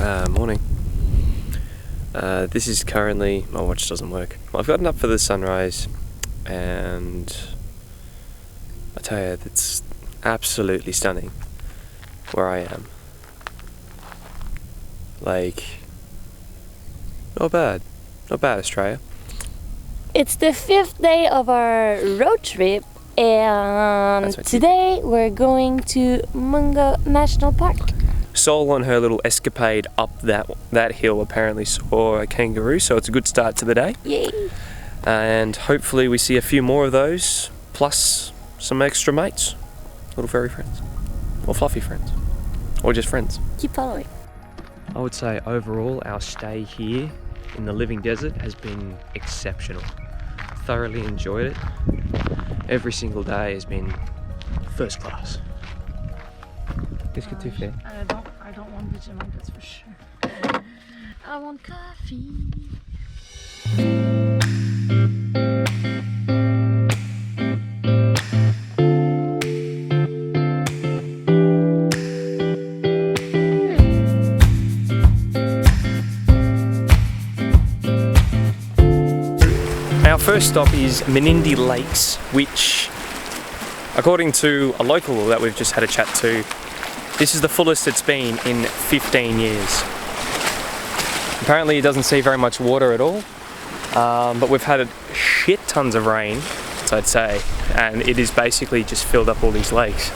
Morning. This is currently, my watch doesn't work. I've gotten up for the sunrise and I tell you, it's absolutely stunning where I am. Like, not bad Australia. It's the 5th day of our road trip and today we're going to Mungo National Park. Sol on her little escapade up that hill apparently saw a kangaroo, so it's a good start to the day. Yay! And hopefully we see a few more of those, plus some extra mates, little furry friends, or fluffy friends, or just friends. Keep following. I would say overall our stay here in the living desert has been exceptional. Thoroughly enjoyed it. Every single day has been first class. Biscuit too fair. I don't want Vegemite, that's for sure. I want coffee. Our first stop is Menindee Lakes, which, according to a local that we've just had a chat to, this is the fullest it's been in 15 years. Apparently it doesn't see very much water at all, but we've had shit tons of rain, so I'd say, and it is basically just filled up all these lakes.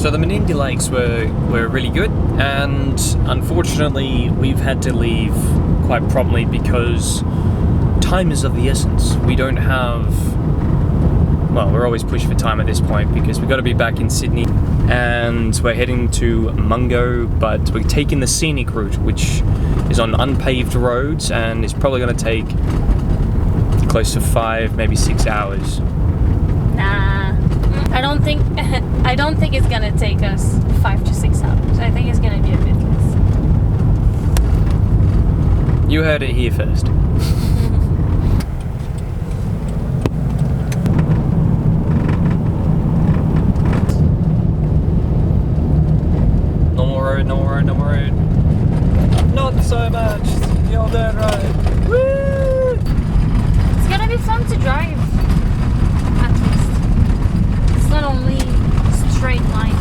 So the Menindee Lakes were really good, and unfortunately we've had to leave quite promptly because time is of the essence. We don't have, well, we're always pushed for time at this point because we've got to be back in Sydney and we're heading to Mungo, but we're taking the scenic route, which is on unpaved roads and is probably going to take close to 5, maybe 6 hours. Nah, I don't think it's gonna take us 5 to 6 hours. I think it's gonna be a bit less. You heard it here first. Normal road. Not so much. The old dirt road. Woo! It's gonna be fun to drive, at least. It's not only straight line.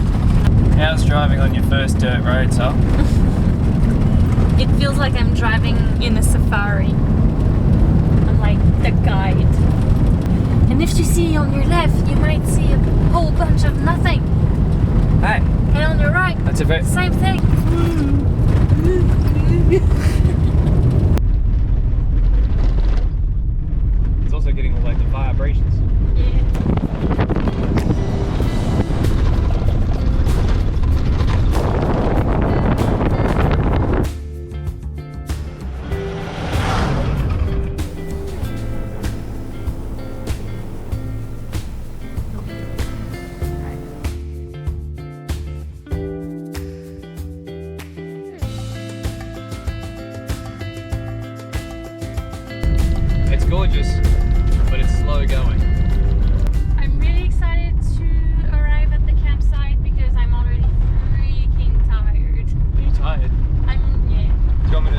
How's driving on your first dirt road, huh? It feels like I'm driving in a safari. I'm like the guide. And if you see on your left, you might see a whole bunch of nothing. Hey. And on your right, That's a bit. same thing. It's also getting all like the vibrations. Yeah. It's gorgeous, but it's slow going. I'm really excited to arrive at the campsite because I'm already freaking tired. Are you tired? Yeah. Do you want me to?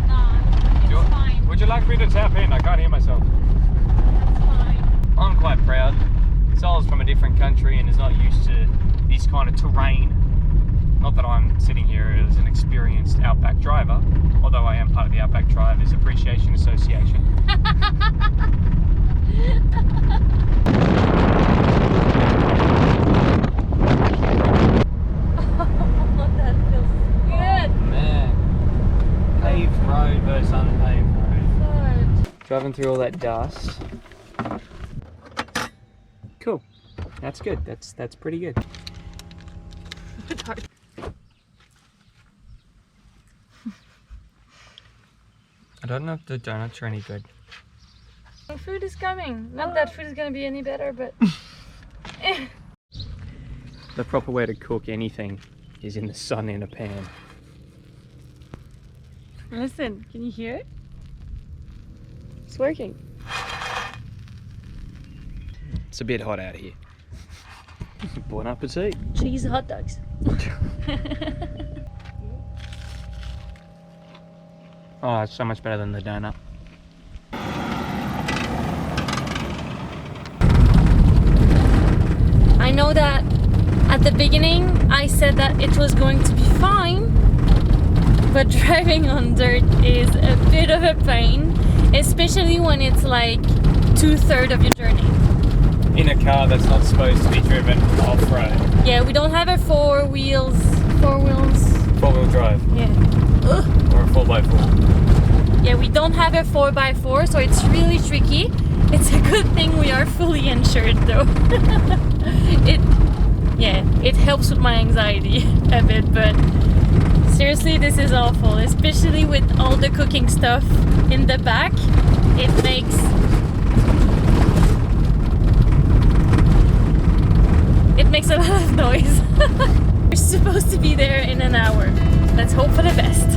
No, it's fine. Would you like me to tap in? I can't hear myself. That's fine. I'm quite proud. Sol's from a different country and is not used to this kind of terrain. Not that I'm sitting here as an experienced outback driver, although I am part of the Outback Drivers Appreciation Association. That feels good. Man, paved road versus unpaved road. Good. Driving through all that dust. Cool. That's good. That's pretty good. I don't know if the donuts are any good. Food is coming. Not that food is gonna be any better, but The proper way to cook anything is in the sun in a pan. listen, can you hear it? It's working. It's a bit hot out here. Bon appetit. Cheese hot dogs. Oh, it's so much better than the donut. I know that at the beginning I said that it was going to be fine, but driving on dirt is a bit of a pain, especially when it's like 2/3 of your journey. In a car that's not supposed to be driven off-road. Yeah, we don't have a four wheels. Four-wheel drive. Yeah. Or a 4x4. Yeah, we don't have a 4x4, so it's really tricky. It's a good thing we are fully insured though. It helps with my anxiety a bit, but seriously, this is awful, especially with all the cooking stuff in the back. It makes a lot of noise. We're supposed to be there in an hour. Let's hope for the best.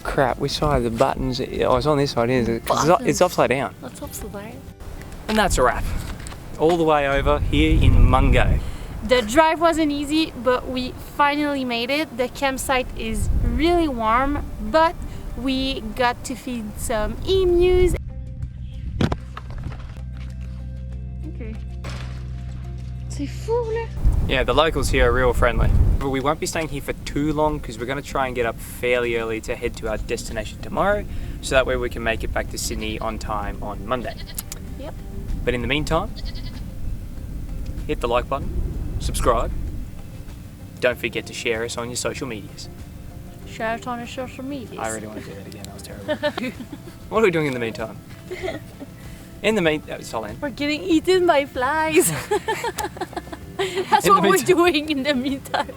Crap, which side the buttons? Oh, it's on this side, isn't it? 'Cause it's upside down. That's upside down. And that's a wrap. All the way over here in Mungo. The drive wasn't easy, but we finally made it. The campsite is really warm, but we got to feed some emus. Okay. C'est fou là. Yeah, the locals here are real friendly. But we won't be staying here for too long because we're going to try and get up fairly early to head to our destination tomorrow, so that way we can make it back to Sydney on time on Monday. Yep. But in the meantime, hit the like button, subscribe, don't forget to share us on your social medias. Share it on your social media. I really want to do that again, that was terrible. What are we doing in the meantime? In the meantime, We're getting eaten by flies. That's what we're doing in the meantime.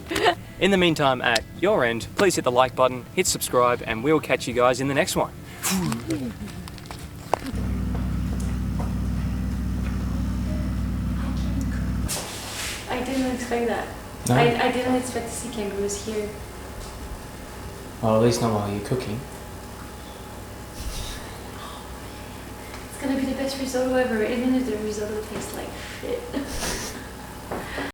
In the meantime, at your end, please hit the like button, hit subscribe, and we'll catch you guys in the next one. I didn't expect that. No? I didn't expect to see kangaroos here. Well, at least not while you're cooking. It's gonna be the best risotto ever, even if the risotto tastes like shit.